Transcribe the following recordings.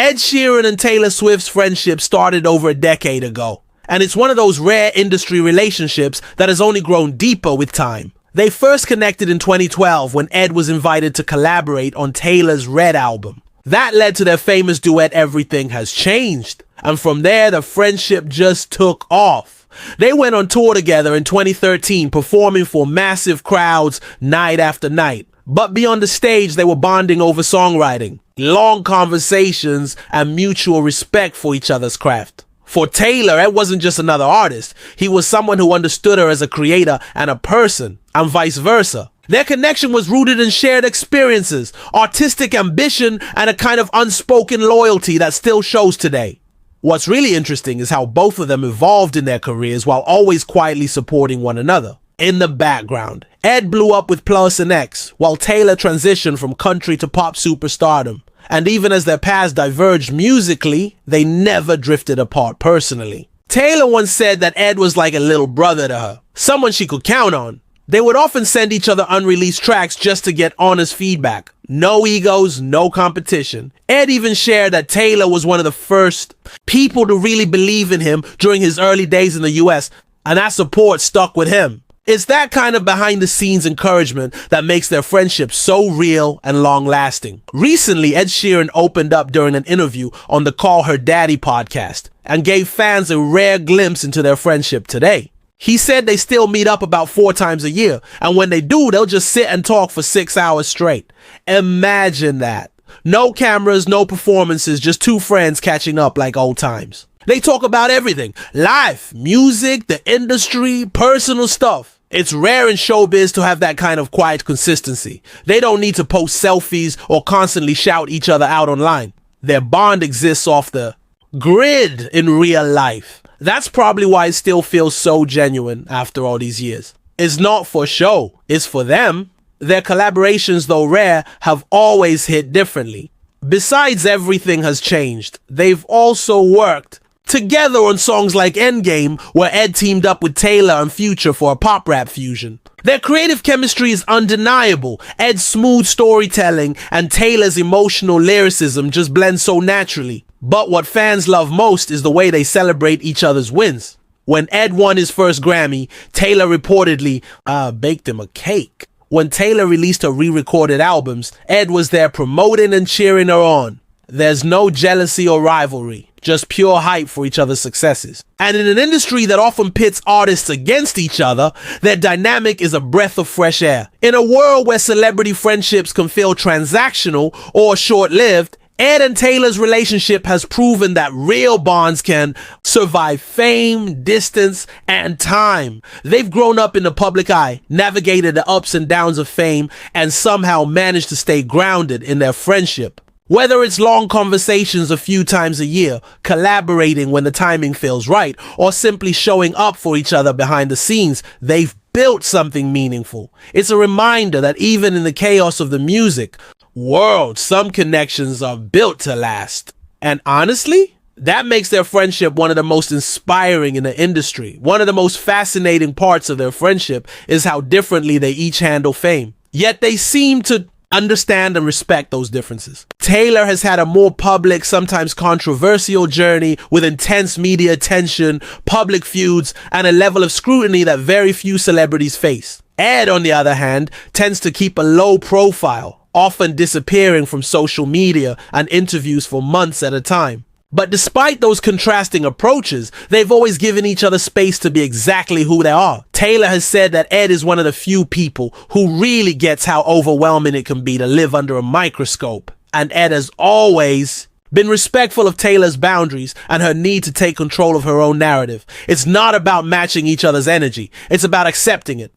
Ed Sheeran and Taylor Swift's friendship started over a decade ago, and it's one of those rare industry relationships that has only grown deeper with time. They first connected in 2012 when Ed was invited to collaborate on Taylor's Red album. That led to their famous duet Everything Has Changed, and from there the friendship just took off. They went on tour together in 2013, performing for massive crowds night after night. But beyond the stage, they were bonding over songwriting, long conversations, and mutual respect for each other's craft. For Taylor, Ed wasn't just another artist. He was someone who understood her as a creator and a person, and vice versa. Their connection was rooted in shared experiences, artistic ambition, and a kind of unspoken loyalty that still shows today. What's really interesting is how both of them evolved in their careers while always quietly supporting one another. In the background, Ed blew up with Plus and X, while Taylor transitioned from country to pop superstardom. And even as their paths diverged musically, they never drifted apart personally. Taylor once said that Ed was like a little brother to her, someone she could count on. They would often send each other unreleased tracks just to get honest feedback. No egos, no competition. Ed even shared that Taylor was one of the first people to really believe in him during his early days in the US, and that support stuck with him. It's that kind of behind-the-scenes encouragement that makes their friendship so real and long-lasting. Recently, Ed Sheeran opened up during an interview on the Call Her Daddy podcast and gave fans a rare glimpse into their friendship today. He said they still meet up about 4 times a year, and when they do, they'll just sit and talk for 6 hours straight. Imagine that. No cameras, no performances, just 2 friends catching up like old times. They talk about everything: life, music, the industry, personal stuff. It's rare in showbiz to have that kind of quiet consistency. They don't need to post selfies or constantly shout each other out online. Their bond exists off the grid in real life. That's probably why it still feels so genuine after all these years. It's not for show, it's for them. Their collaborations, though rare, have always hit differently. Besides Everything Has Changed, they've also worked together on songs like Endgame, where Ed teamed up with Taylor and Future for a pop rap fusion. Their creative chemistry is undeniable. Ed's smooth storytelling and Taylor's emotional lyricism just blend so naturally. But what fans love most is the way they celebrate each other's wins. When Ed won his first Grammy, Taylor reportedly baked him a cake. When Taylor released her re-recorded albums, Ed was there promoting and cheering her on. There's no jealousy or rivalry, just pure hype for each other's successes. And in an industry that often pits artists against each other, their dynamic is a breath of fresh air. In a world where celebrity friendships can feel transactional or short-lived, Ed and Taylor's relationship has proven that real bonds can survive fame, distance, and time. They've grown up in the public eye, navigated the ups and downs of fame, and somehow managed to stay grounded in their friendship. Whether it's long conversations a few times a year, collaborating when the timing feels right, or simply showing up for each other behind the scenes, they've built something meaningful. It's a reminder that even in the chaos of the music world, some connections are built to last. And honestly, that makes their friendship one of the most inspiring in the industry. One of the most fascinating parts of their friendship is how differently they each handle fame. Yet they seem to understand and respect those differences. Taylor has had a more public, sometimes controversial journey with intense media attention, public feuds, and a level of scrutiny that very few celebrities face. Ed, on the other hand, tends to keep a low profile, often disappearing from social media and interviews for months at a time. But despite those contrasting approaches, they've always given each other space to be exactly who they are. Taylor has said that Ed is one of the few people who really gets how overwhelming it can be to live under a microscope. And Ed has always been respectful of Taylor's boundaries and her need to take control of her own narrative. It's not about matching each other's energy. It's about accepting it.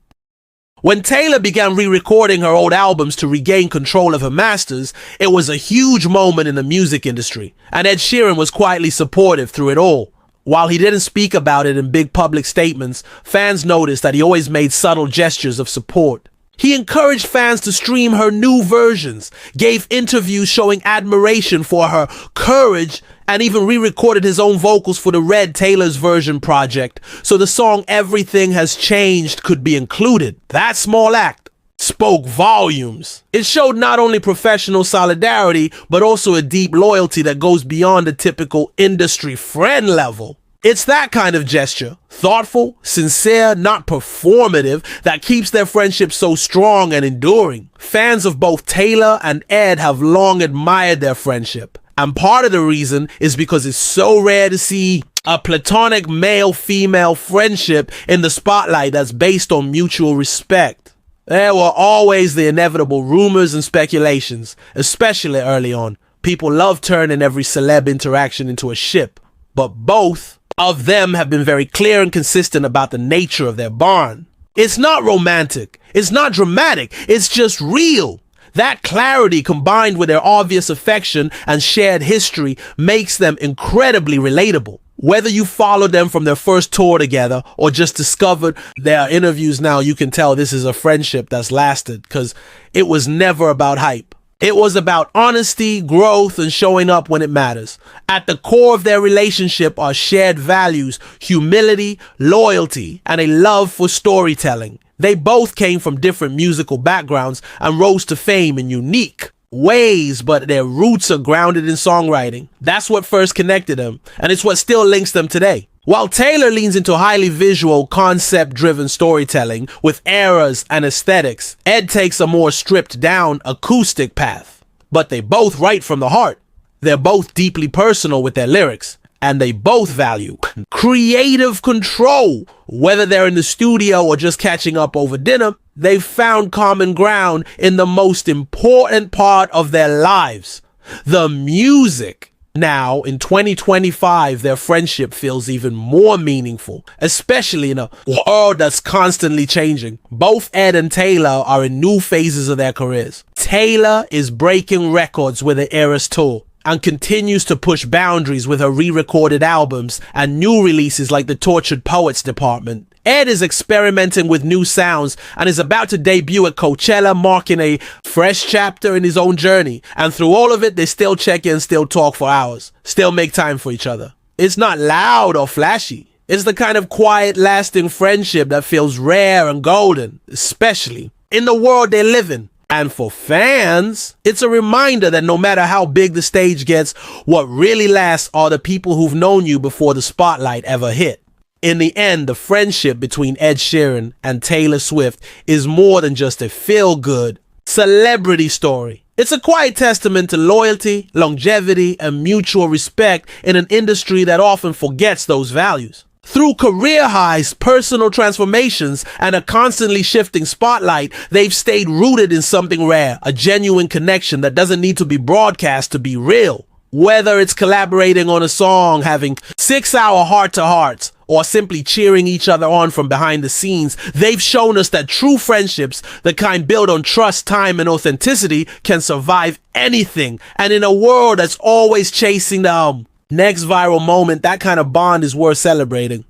When Taylor began re-recording her old albums to regain control of her masters, it was a huge moment in the music industry, and Ed Sheeran was quietly supportive through it all. While he didn't speak about it in big public statements, fans noticed that he always made subtle gestures of support. He encouraged fans to stream her new versions, gave interviews showing admiration for her courage, and even re-recorded his own vocals for the Red Taylor's Version project, so the song Everything Has Changed could be included. That small act spoke volumes. It showed not only professional solidarity, but also a deep loyalty that goes beyond the typical industry friend level. It's that kind of gesture, thoughtful, sincere, not performative, that keeps their friendship so strong and enduring. Fans of both Taylor and Ed have long admired their friendship. And part of the reason is because it's so rare to see a platonic male-female friendship in the spotlight that's based on mutual respect. There were always the inevitable rumors and speculations, especially early on. People love turning every celeb interaction into a ship, but both of them have been very clear and consistent about the nature of their bond. It's not romantic, it's not dramatic, it's just real. That clarity combined with their obvious affection and shared history makes them incredibly relatable. Whether you followed them from their first tour together or just discovered their interviews now, you can tell this is a friendship that's lasted, because it was never about hype. It was about honesty, growth, and showing up when it matters. At the core of their relationship are shared values, humility, loyalty, and a love for storytelling. They both came from different musical backgrounds and rose to fame in unique ways, but their roots are grounded in songwriting. That's what first connected them, and it's what still links them today. While Taylor leans into highly visual, concept-driven storytelling with eras and aesthetics, Ed takes a more stripped-down, acoustic path. But they both write from the heart. They're both deeply personal with their lyrics, and they both value creative control. Whether they're in the studio or just catching up over dinner, they've found common ground in the most important part of their lives, the music. Now, in 2025, their friendship feels even more meaningful, especially in a world that's constantly changing. Both Ed and Taylor are in new phases of their careers. Taylor is breaking records with the Eras Tour and continues to push boundaries with her re-recorded albums and new releases like the Tortured Poets Department. Ed is experimenting with new sounds and is about to debut at Coachella, marking a fresh chapter in his own journey. And through all of it, they still check in, still talk for hours, still make time for each other. It's not loud or flashy. It's the kind of quiet, lasting friendship that feels rare and golden, especially in the world they live in. And for fans, it's a reminder that no matter how big the stage gets, what really lasts are the people who've known you before the spotlight ever hit. In the end, the friendship between Ed Sheeran and Taylor Swift is more than just a feel-good celebrity story. It's a quiet testament to loyalty, longevity, and mutual respect in an industry that often forgets those values. Through career highs, personal transformations, and a constantly shifting spotlight, they've stayed rooted in something rare, a genuine connection that doesn't need to be broadcast to be real. Whether it's collaborating on a song, having 6-hour heart-to-hearts, or simply cheering each other on from behind the scenes, they've shown us that true friendships, the kind built on trust, time, and authenticity, can survive anything. And in a world that's always chasing the next viral moment, that kind of bond is worth celebrating.